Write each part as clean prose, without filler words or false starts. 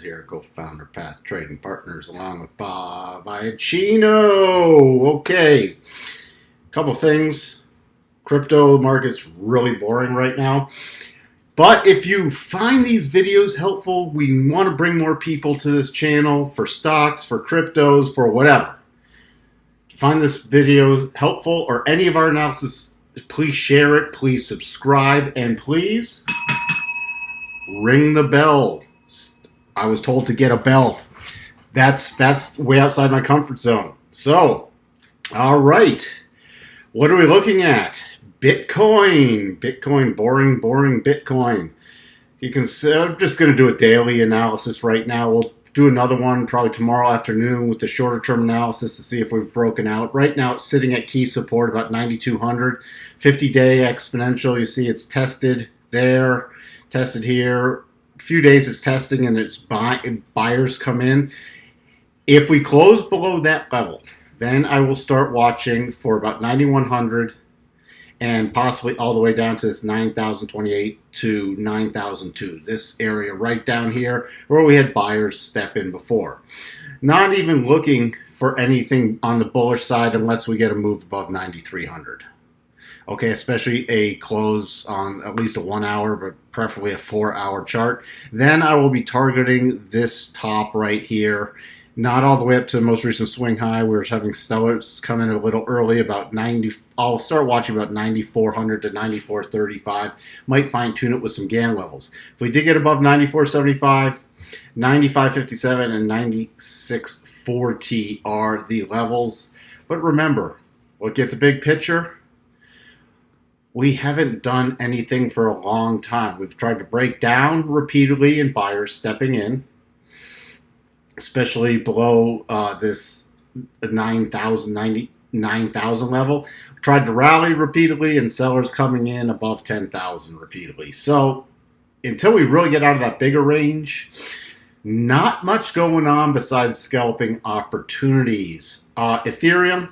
here, co-founder, Pat, trading partners, along with Bob Iacchino. Okay, couple things. Crypto market's really boring right now. But if you find these videos helpful, we want to bring more people to this channel for stocks, for cryptos, for whatever. Find this video helpful or any of our analysis, please share it, please subscribe, and please ring the bell. I was told to get a bell. That's way outside my comfort zone. So, all right. What are we looking at? Bitcoin. Boring Bitcoin. You can see, I'm just going to do a daily analysis right now. We'll do another one probably tomorrow afternoon with the shorter term analysis to see if we've broken out. Right now it's sitting at key support about 9,200. 50-day exponential, you see it's tested there, tested here. A few days it's testing and it's buyers come in. If we close below that level, then I will start watching for about 9,100 and possibly all the way down to this 9,028 to 9,002. This area right down here where we had buyers step in before. Not even looking for anything on the bullish side unless we get a move above 9,300. Okay, especially a close on at least a 1 hour, but preferably a 4-hour chart. Then I will be targeting this top right here. Not all the way up to the most recent swing high. We were having sellers come in a little early, about 90. I'll start watching about 9,400 to 9,435. Might fine tune it with some GAN levels. If we did get above 9,475, 9,557 and 9,640 are the levels. But remember, look at the big picture. We haven't done anything for a long time. We've tried to break down repeatedly and buyers stepping in, especially below this 9,000 level. Tried to rally repeatedly and sellers coming in above 10,000 repeatedly. So until we really get out of that bigger range, not much going on besides scalping opportunities. Ethereum,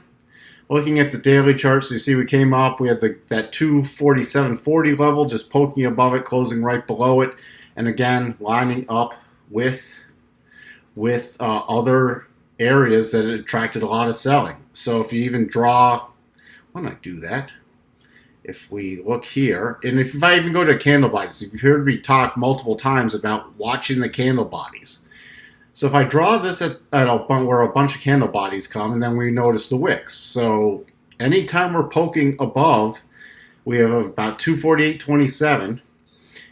looking at the daily charts, you see we came up, we had that 247.40 level, just poking above it, closing right below it, and again lining up with other areas that attracted a lot of selling. So if you even draw, why don't I do that? If we look here, and if I even go to candle bodies, you've heard me talk multiple times about watching the candle bodies. So if I draw this at where a bunch of candle bodies come, and then we notice the wicks. So anytime we're poking above, we have about 248.27.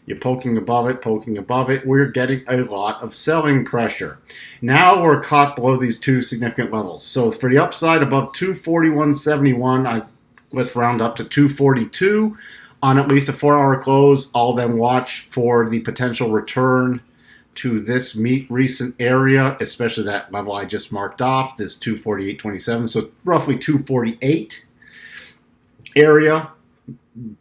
You're poking above it, we're getting a lot of selling pressure. Now we're caught below these two significant levels. So for the upside above 241.71, let's round up to 242 on at least a 4-hour close. I'll then watch for the potential return to this recent area, especially that level I just marked off, this 248.27, so roughly 248 area.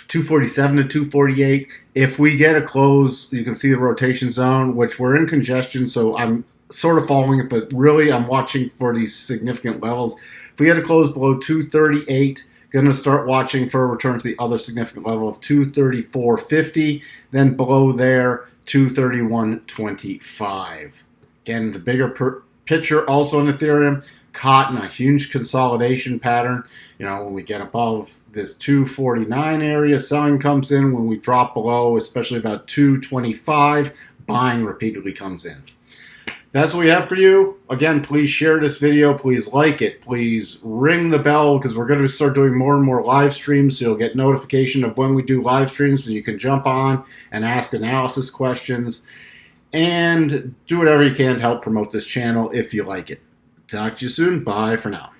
247 to 248. If we get a close, you can see the rotation zone, which we're in congestion, so I'm sort of following it, but really I'm watching for these significant levels. If we get a close below 238, going to start watching for a return to the other significant level of 234.50, then below there 231.25. Again, the bigger picture also in Ethereum, caught in a huge consolidation pattern. You know, when we get above this 249 area, selling comes in. When we drop below, especially about 225, buying repeatedly comes in. That's what we have for you. Again, please share this video. Please like it. Please ring the bell because we're going to start doing more and more live streams. So you'll get notification of when we do live streams. So you can jump on and ask analysis questions and do whatever you can to help promote this channel if you like it. Talk to you soon. Bye for now.